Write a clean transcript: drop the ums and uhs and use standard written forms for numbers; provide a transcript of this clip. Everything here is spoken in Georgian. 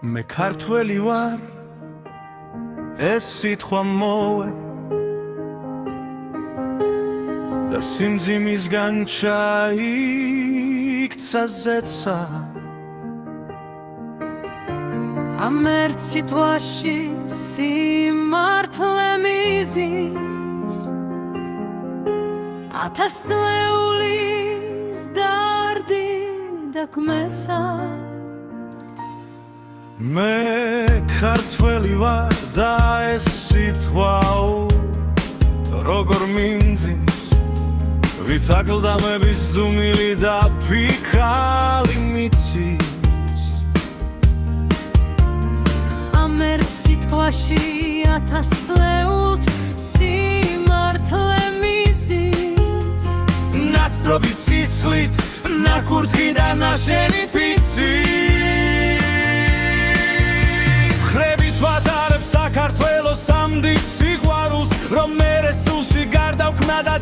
მე ქართველი ვარ, ეს სიტყვა მოwe და სიმძიმისგან ჩაიქცა ზეცა. ამ ერთ სიტყვაში სიმართლე მიზის, ათას წლეულის დარდი და გმესა. მე ქართველი ვარ და ეს სიტყვაო როგორ მიმძიმს, ვით აკლდამების დუმილი და ფიქალი მიცის. ამ ერთ სიტყვაში ათას წლეულთ სიმართლე მიზის, ნაცრობის სისხლით ნაკურთხი და ნაშენი ფიცი. საქართველოს ამდით სიყვარულს, რომ მერე სულში გარდავქმნა და